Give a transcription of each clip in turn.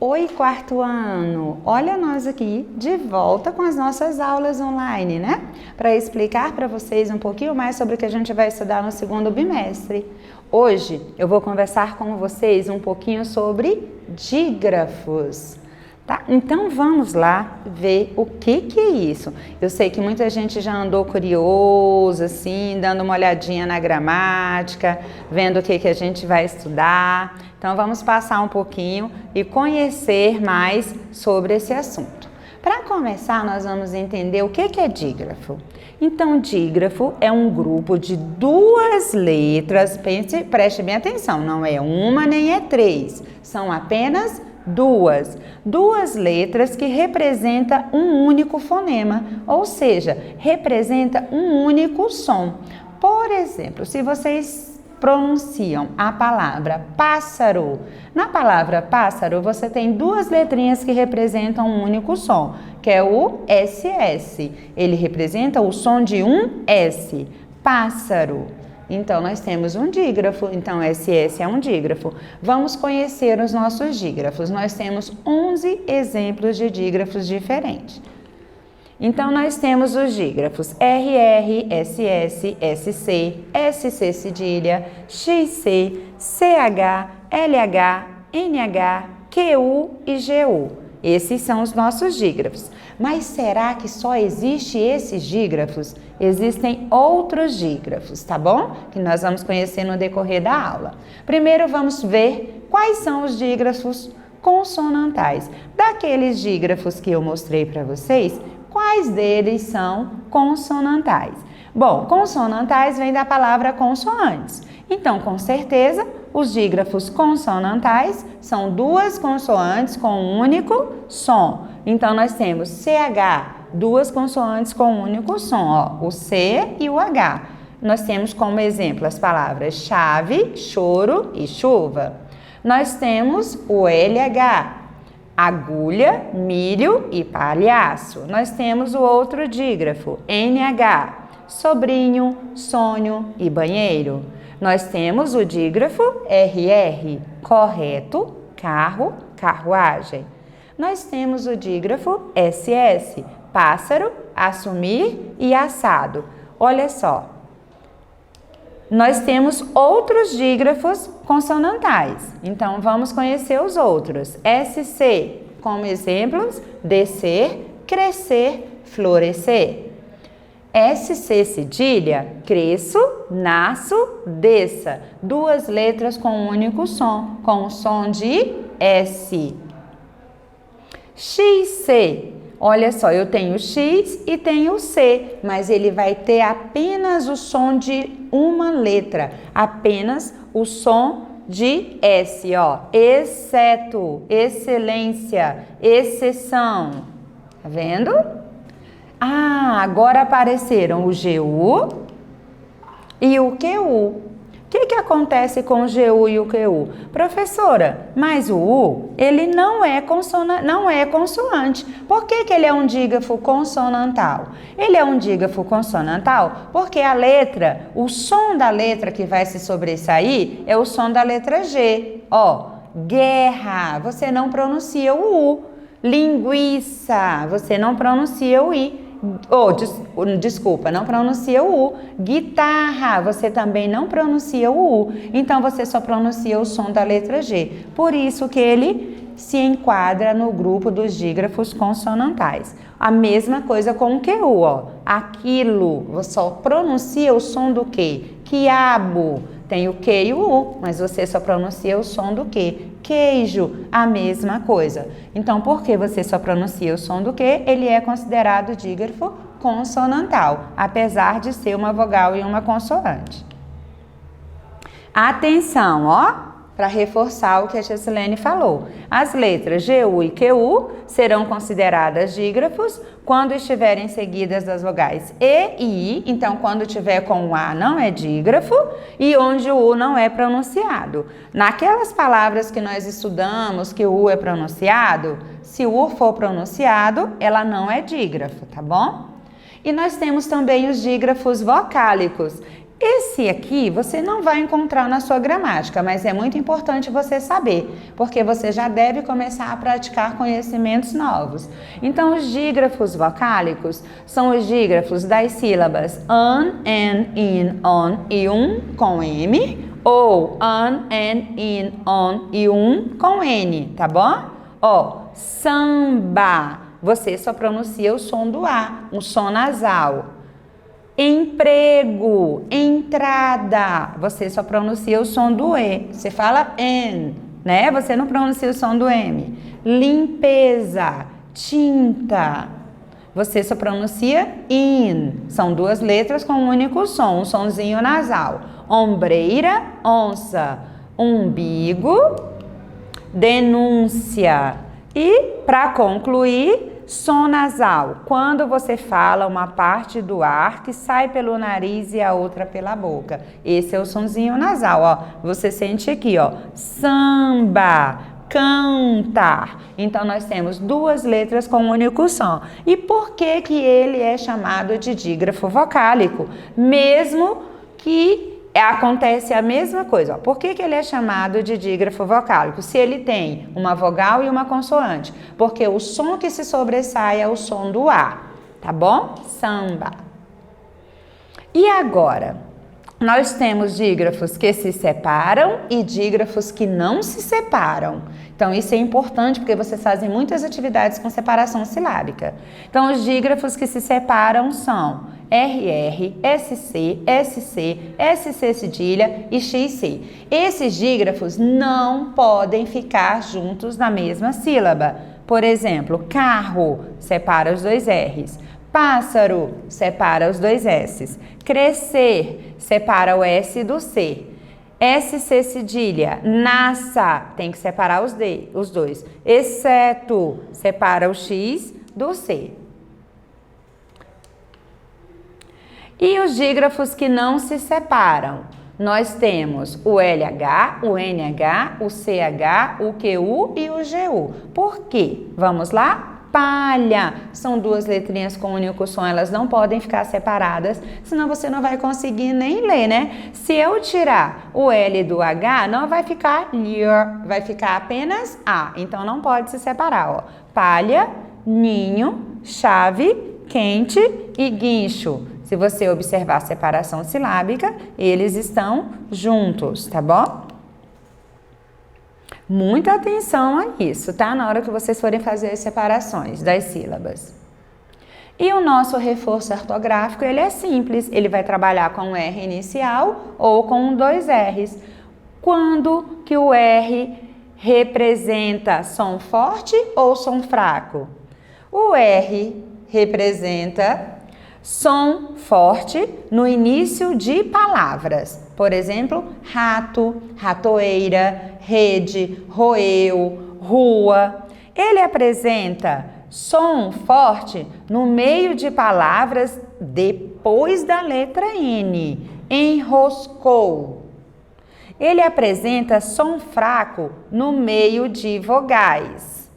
Oi, quarto ano! Olha nós aqui de volta com as nossas aulas online, né? Para explicar para vocês um pouquinho mais sobre o que a gente vai estudar no segundo bimestre. Hoje eu vou conversar com vocês um pouquinho sobre dígrafos. Tá? Então vamos lá ver o que é isso. Eu sei que muita gente já andou curioso, assim, dando uma olhadinha na gramática, vendo o que a gente vai estudar. Então vamos passar um pouquinho e conhecer mais sobre esse assunto. Para começar, nós vamos entender o que é dígrafo. Então, dígrafo é um grupo de duas letras, preste bem atenção, não é uma nem é três, são apenas duas letras que representam um único fonema, ou seja, representa um único som. Por exemplo, se vocês pronunciam a palavra pássaro, na palavra pássaro você tem duas letrinhas que representam um único som, que é o SS. Ele representa o som de um S, pássaro. Então, nós temos um dígrafo, então SS é um dígrafo. Vamos conhecer os nossos dígrafos. Nós temos 11 exemplos de dígrafos diferentes. Então, nós temos os dígrafos RR, SS, SC, SC cedilha, XC, CH, LH, NH, QU e GU. Esses são os nossos dígrafos. Mas será que só existem esses dígrafos? Existem outros dígrafos, tá bom? Que nós vamos conhecer no decorrer da aula. Primeiro vamos ver quais são os dígrafos consonantais. Daqueles dígrafos que eu mostrei para vocês, quais deles são consonantais? Bom, consonantais vem da palavra consoantes. Então, com certeza, os dígrafos consonantais são duas consoantes com um único som. Então, nós temos CH, duas consoantes com um único som, ó, o C e o H. Nós temos como exemplo as palavras chave, choro e chuva. Nós temos o LH, agulha, milho e palhaço. Nós temos o outro dígrafo, NH, sobrinho, sonho e banheiro. Nós temos o dígrafo RR, correto, carro, carruagem. Nós temos o dígrafo SS, pássaro, assumir e assado. Olha só, nós temos outros dígrafos consonantais. Então, vamos conhecer os outros. SC, como exemplos, descer, crescer, florescer. SC cedilha, cresço, nasço, desça. Duas letras com um único som, com o som de S. XC, olha só, eu tenho X e tenho C, mas ele vai ter apenas o som de uma letra, apenas o som de S, ó. Exceto, excelência, exceção. Tá vendo? Ah, agora apareceram o GU e o QU. O que acontece com o GU e o QU? Professora, mas o U, ele não é consoante. Por que ele é um dígrafo consonantal? Ele é um dígrafo consonantal porque a letra, o som da letra que vai se sobressair é o som da letra G. Ó, guerra, você não pronuncia o U. Linguiça, você não pronuncia o I. Desculpa, não pronuncia o U. Guitarra, você também não pronuncia o U. Então, você só pronuncia o som da letra G. Por isso que ele se enquadra no grupo dos dígrafos consonantais. A mesma coisa com o QU, ó. Aquilo, você só pronuncia o som do quê? Quiabo. Tem o Q e o U, mas você só pronuncia o som do quê? Queijo, a mesma coisa. Então, por que você só pronuncia o som do quê? Ele é considerado dígrafo consonantal, apesar de ser uma vogal e uma consoante. Atenção, ó! Para reforçar o que a Gessilene falou. As letras GU e QU serão consideradas dígrafos quando estiverem seguidas das vogais E e I. Então, quando tiver com o A, não é dígrafo, e onde o U não é pronunciado. Naquelas palavras que nós estudamos que o U é pronunciado, se o U for pronunciado, ela não é dígrafo, tá bom? E nós temos também os dígrafos vocálicos. Esse aqui você não vai encontrar na sua gramática, mas é muito importante você saber, porque você já deve começar a praticar conhecimentos novos. Então, os dígrafos vocálicos são os dígrafos das sílabas an, in, on e com M, ou an, in, on e com N, tá bom? Ó, samba, você só pronuncia o som do A, um som nasal. Emprego, entrada, você só pronuncia o som do E, você fala N, né? Você não pronuncia o som do M. Limpeza, tinta, você só pronuncia IN, são duas letras com um único som, um sonzinho nasal. Ombreira, onça, umbigo, denúncia. E, para concluir, som nasal, quando você fala uma parte do ar que sai pelo nariz e a outra pela boca. Esse é o sonzinho nasal, ó. Você sente aqui, ó, samba, cantar. Então, nós temos duas letras com um único som. E por que que ele é chamado de dígrafo vocálico? Mesmo que acontece a mesma coisa. Ó. Por que que ele é chamado de dígrafo vocálico? Se ele tem uma vogal e uma consoante. Porque o som que se sobressai é o som do A, tá bom? Samba. E agora? Nós temos dígrafos que se separam e dígrafos que não se separam. Então, isso é importante porque vocês fazem muitas atividades com separação silábica. Então, os dígrafos que se separam são RR, SC, SC, SC cedilha e XC. Esses dígrafos não podem ficar juntos na mesma sílaba. Por exemplo, carro, separa os dois R's. Pássaro, separa os dois S's. Crescer, separa o S do C. SC cedilha, nasça, tem que separar os dois. Exceto, separa o X do C. E os dígrafos que não se separam? Nós temos o LH, o NH, o CH, o QU e o GU. Por quê? Vamos lá? Palha, são duas letrinhas com único som, elas não podem ficar separadas, senão você não vai conseguir nem ler, né? Se eu tirar o L do H, não vai ficar LIR, vai ficar apenas A, então não pode se separar, ó. Palha, ninho, chave, quente e guincho. Se você observar a separação silábica, eles estão juntos, tá bom? Muita atenção a isso, tá? Na hora que vocês forem fazer as separações das sílabas. E o nosso reforço ortográfico, ele é simples. Ele vai trabalhar com o R inicial ou com dois R's. Quando que o R representa som forte ou som fraco? O R representa som forte no início de palavras. Por exemplo, rato, ratoeira, rede, roeu, rua. Ele apresenta som forte no meio de palavras depois da letra N. Enroscou. Ele apresenta som fraco no meio de vogais.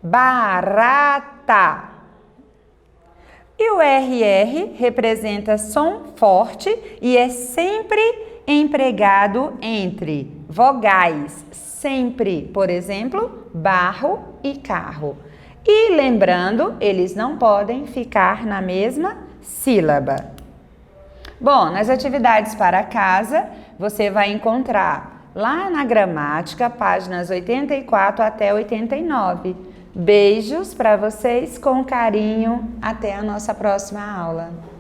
Barata. E o RR representa som forte e é sempre empregado entre vogais. Sempre, por exemplo, barro e carro. E lembrando, eles não podem ficar na mesma sílaba. Bom, nas atividades para casa, você vai encontrar lá na gramática, páginas 84 até 89. Beijos para vocês, com carinho. Até a nossa próxima aula.